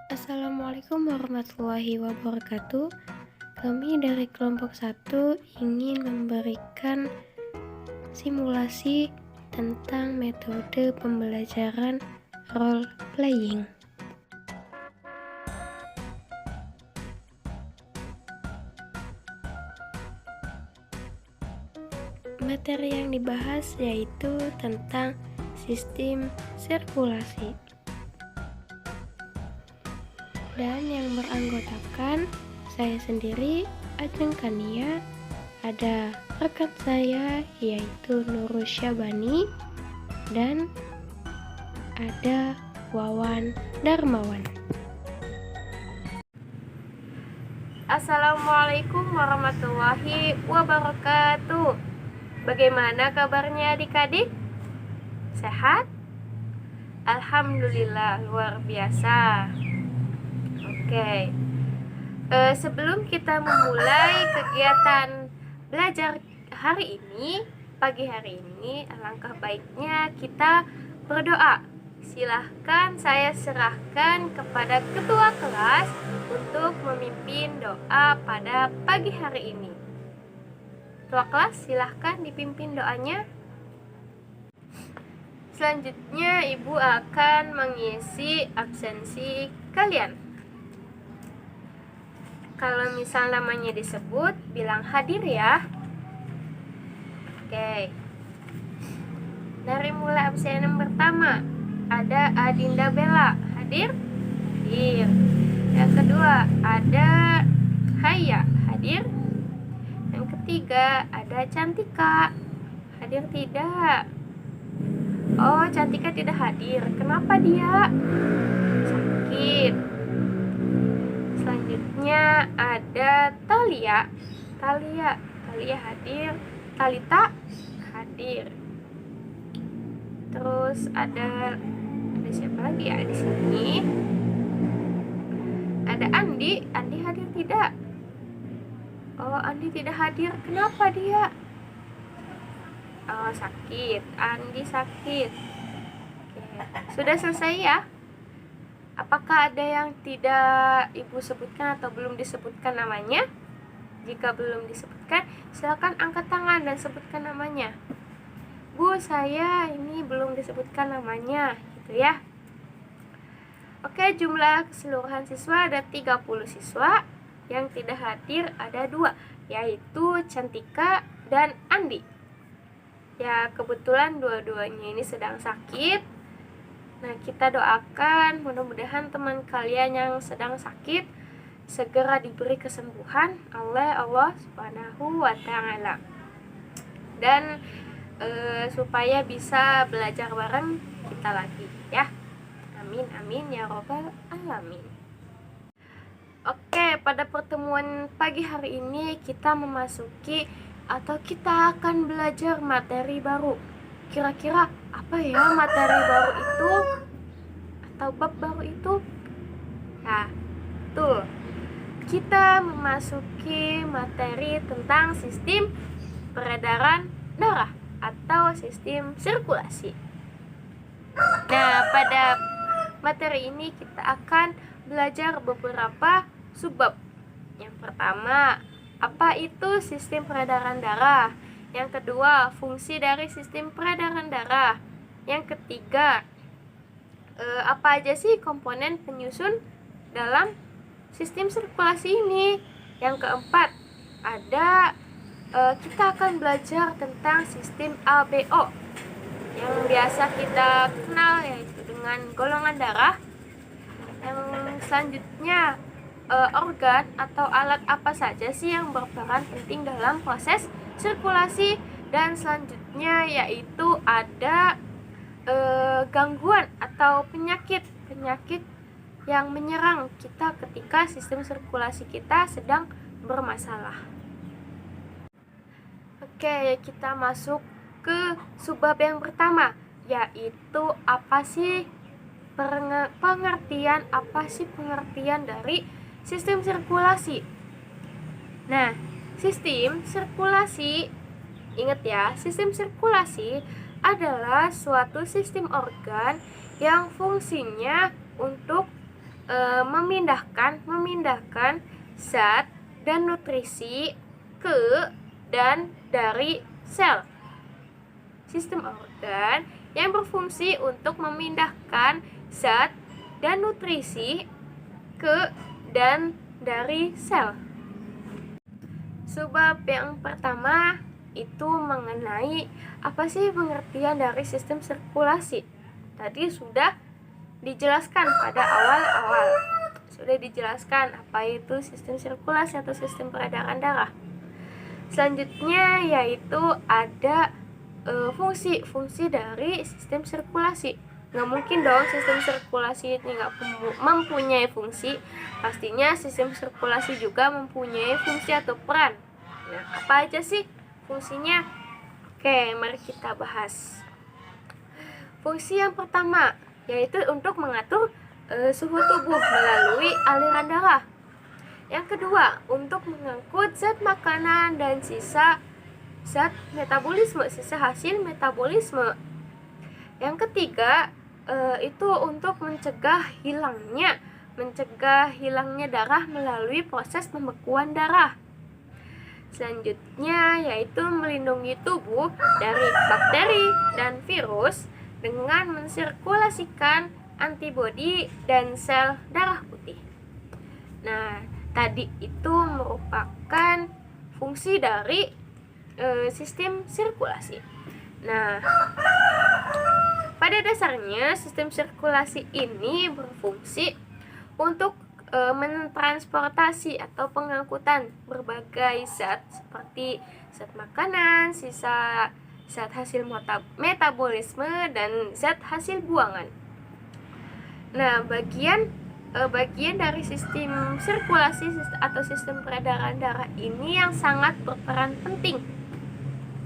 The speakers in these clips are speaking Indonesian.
Assalamualaikum warahmatullahi wabarakatuh. Kami dari kelompok 1 ingin memberikan simulasi tentang metode pembelajaran role playing. Materi yang dibahas yaitu tentang sistem sirkulasi. Dan yang beranggotakan saya sendiri, Ajeng Kania, ada rekan saya yaitu Nurul Syabani, dan ada Wawan Darmawan. Assalamualaikum warahmatullahi wabarakatuh. Bagaimana kabarnya adik-adik? Sehat? Alhamdulillah, luar biasa. Oke. Sebelum kita memulai kegiatan belajar pagi hari ini, alangkah baiknya kita berdoa. Silahkan saya serahkan kepada ketua kelas untuk memimpin doa pada pagi hari ini. Ketua kelas, silahkan dipimpin doanya. Selanjutnya, Ibu akan mengisi absensi kalian. Kalau misal namanya disebut, bilang hadir ya. Oke. Dari mulai absen yang pertama, ada Adinda Bella. Hadir? Hadir. Yang kedua, ada Haya. Hadir? Yang ketiga, ada Cantika. Hadir tidak? Oh, Cantika tidak hadir. Kenapa dia? Sakit. Selanjutnya ada Talia. Talia hadir. Talita hadir. Terus ada siapa lagi ya di sini? Ada Andi. Andi hadir tidak? Oh, Andi tidak hadir. Kenapa dia? Oh, sakit. Andi sakit. Oke. Sudah selesai ya? Apakah ada yang tidak Ibu sebutkan atau belum disebutkan namanya? Jika belum disebutkan, silakan angkat tangan dan sebutkan namanya. Bu, saya ini belum disebutkan namanya, gitu ya. Oke, jumlah keseluruhan siswa ada 30 siswa. Yang tidak hadir ada 2, yaitu Cantika dan Andi. Ya, kebetulan dua-duanya ini sedang sakit. Nah, kita doakan mudah-mudahan teman kalian yang sedang sakit segera diberi kesembuhan oleh Allah Subhanahu wa Ta'ala. Dan supaya bisa belajar bareng kita lagi ya. Amin amin ya robbal alamin. Oke, pada pertemuan pagi hari ini kita memasuki atau kita akan belajar materi baru. Kira-kira apa ya materi baru itu atau bab baru itu? Nah, tuh kita memasuki materi tentang sistem peredaran darah atau sistem sirkulasi. Nah, pada materi ini kita akan belajar beberapa subbab. Yang pertama, apa itu sistem peredaran darah? Yang kedua, fungsi dari sistem peredaran darah. Yang ketiga, apa aja sih komponen penyusun dalam sistem sirkulasi ini? Yang keempat, kita akan belajar tentang sistem ABO yang biasa kita kenal yaitu dengan golongan darah. Yang selanjutnya, organ atau alat apa saja sih yang berperan penting dalam proses sirkulasi. Dan selanjutnya yaitu ada gangguan atau penyakit yang menyerang kita ketika sistem sirkulasi kita sedang bermasalah. Oke, kita masuk ke subbab yang pertama, yaitu apa sih pengertian dari sistem sirkulasi. Nah, sistem sirkulasi, ingat ya, sistem sirkulasi adalah suatu sistem organ yang fungsinya untuk memindahkan zat dan nutrisi ke dan dari sel. Sistem organ yang berfungsi untuk memindahkan zat dan nutrisi ke dan dari sel. Sebab yang pertama itu mengenai apa sih pengertian dari sistem sirkulasi. Tadi sudah dijelaskan pada awal-awal. Sudah dijelaskan apa itu sistem sirkulasi atau sistem peredaran darah. Selanjutnya yaitu ada fungsi dari sistem sirkulasi. Nggak mungkin dong sistem sirkulasi ini nggak mempunyai fungsi. Pastinya sistem sirkulasi juga mempunyai fungsi atau peran. Nah, apa aja sih fungsinya? Oke, mari kita bahas. Fungsi yang pertama yaitu untuk mengatur suhu tubuh melalui aliran darah. Yang kedua, untuk mengangkut zat makanan dan sisa zat metabolisme, sisa hasil metabolisme. Yang ketiga, itu untuk mencegah hilangnya darah melalui proses pembekuan darah. Selanjutnya yaitu melindungi tubuh dari bakteri dan virus dengan mensirkulasikan antibodi dan sel darah putih. Nah, tadi itu merupakan fungsi dari sistem sirkulasi. Nah, pada dasarnya sistem sirkulasi ini berfungsi untuk mentransportasi atau pengangkutan berbagai zat seperti zat makanan, sisa zat hasil metabolisme, dan zat hasil buangan. Nah, bagian dari sistem sirkulasi atau sistem peredaran darah ini yang sangat berperan penting.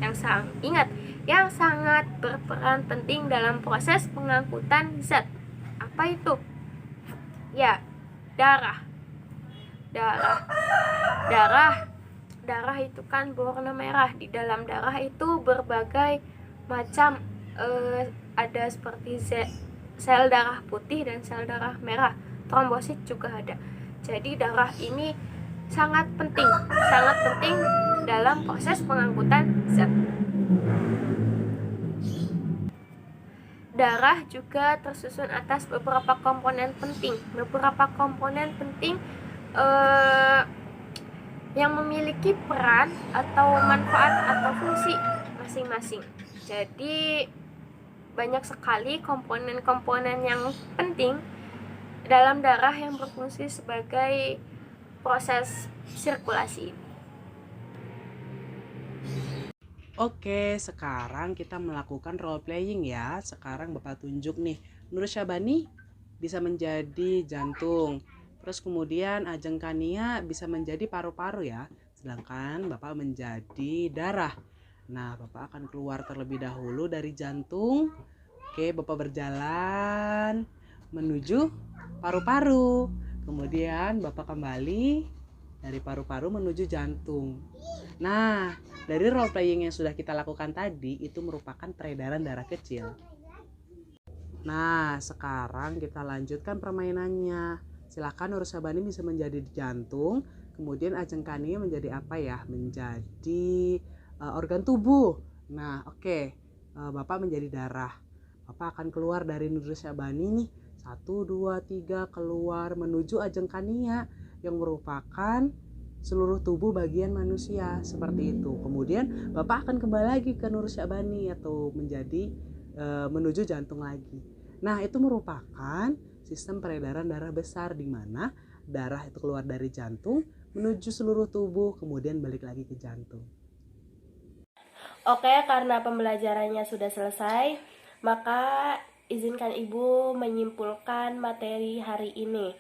Yang sangat berperan penting dalam proses pengangkutan zat. Apa itu? Ya, darah itu kan berwarna merah. Di dalam darah itu berbagai macam ada seperti sel darah putih dan sel darah merah. Trombosit juga ada. Jadi darah ini sangat penting dalam proses pengangkutan zat. Darah juga tersusun atas beberapa komponen penting yang memiliki peran atau manfaat atau fungsi masing-masing. Jadi banyak sekali komponen-komponen yang penting dalam darah yang berfungsi sebagai proses sirkulasi. Oke, sekarang kita melakukan role playing ya. Sekarang Bapak tunjuk nih, Nur Syabani bisa menjadi jantung. Terus kemudian Ajeng Kania bisa menjadi paru-paru ya. Sedangkan Bapak menjadi darah. Nah, Bapak akan keluar terlebih dahulu dari jantung. Oke, Bapak berjalan menuju paru-paru. Kemudian Bapak kembali dari paru-paru menuju jantung. Nah, dari role playing yang sudah kita lakukan tadi itu merupakan peredaran darah kecil. Nah, sekarang kita lanjutkan permainannya. Silakan Nur Syabani bisa menjadi jantung, kemudian Ajeng Kania menjadi apa ya? Menjadi organ tubuh. Nah, oke. Bapak menjadi darah. Bapak akan keluar dari Nur Syabani nih. 1, 2, 3 keluar menuju Ajeng Kania yang merupakan seluruh tubuh bagian manusia seperti itu. Kemudian Bapak akan kembali lagi ke Nur Syabani atau menjadi menuju jantung lagi. Nah, itu merupakan sistem peredaran darah besar di mana darah itu keluar dari jantung menuju seluruh tubuh kemudian balik lagi ke jantung. Oke, karena pembelajarannya sudah selesai, maka izinkan Ibu menyimpulkan materi hari ini.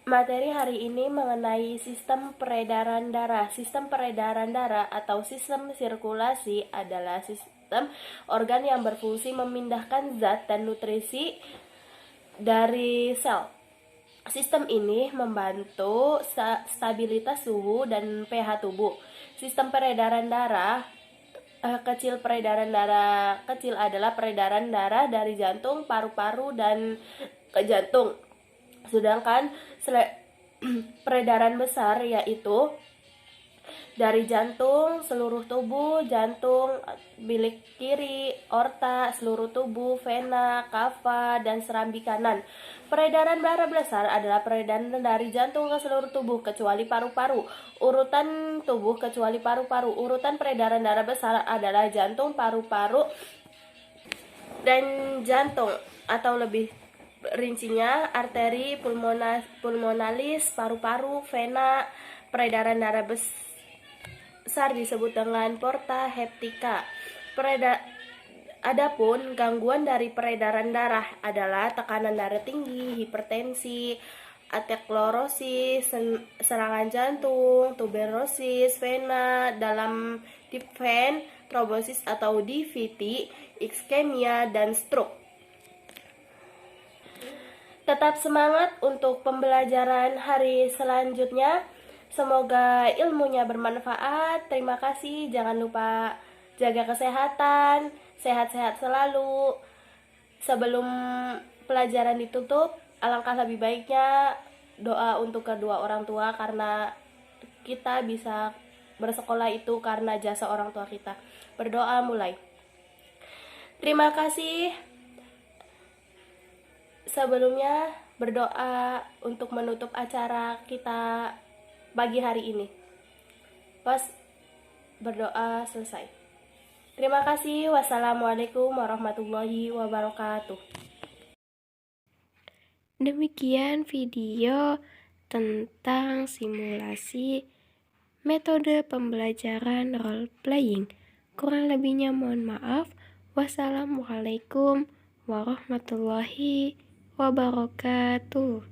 Materi hari ini mengenai sistem peredaran darah. Sistem peredaran darah atau sistem sirkulasi adalah sistem organ yang berfungsi memindahkan zat dan nutrisi dari sel. Sistem ini membantu stabilitas suhu dan pH tubuh. Sistem peredaran darah kecil adalah peredaran darah dari jantung, paru-paru, dan ke jantung. Sedangkan peredaran besar yaitu dari jantung, seluruh tubuh, jantung, bilik kiri, aorta, seluruh tubuh, vena, kava, dan serambi kanan. Peredaran darah besar adalah peredaran dari jantung ke seluruh tubuh kecuali paru-paru. Urutan tubuh kecuali paru-paru. Urutan peredaran darah besar adalah jantung, paru-paru, dan jantung, atau lebih rincinya arteri pulmonalis, paru-paru, vena. Peredaran darah besar disebut dengan porta heptika. Adapun gangguan dari peredaran darah adalah tekanan darah tinggi, hipertensi, aterosklerosis, serangan jantung, tuberosis vena dalam deep vein, trombosis atau DVT, iskemia, dan stroke. Tetap semangat untuk pembelajaran hari selanjutnya. Semoga ilmunya bermanfaat. Terima kasih. Jangan lupa jaga kesehatan, sehat-sehat selalu. Sebelum pelajaran ditutup, alangkah lebih baiknya doa untuk kedua orang tua, karena kita bisa bersekolah itu karena jasa orang tua kita. Berdoa mulai. Terima kasih. Sebelumnya berdoa untuk menutup acara kita pagi hari ini. Pas berdoa selesai. Terima kasih. Wassalamualaikum warahmatullahi wabarakatuh. Demikian video tentang simulasi metode pembelajaran role playing. Kurang lebihnya mohon maaf. Wassalamualaikum warahmatullahi wabarakatuh.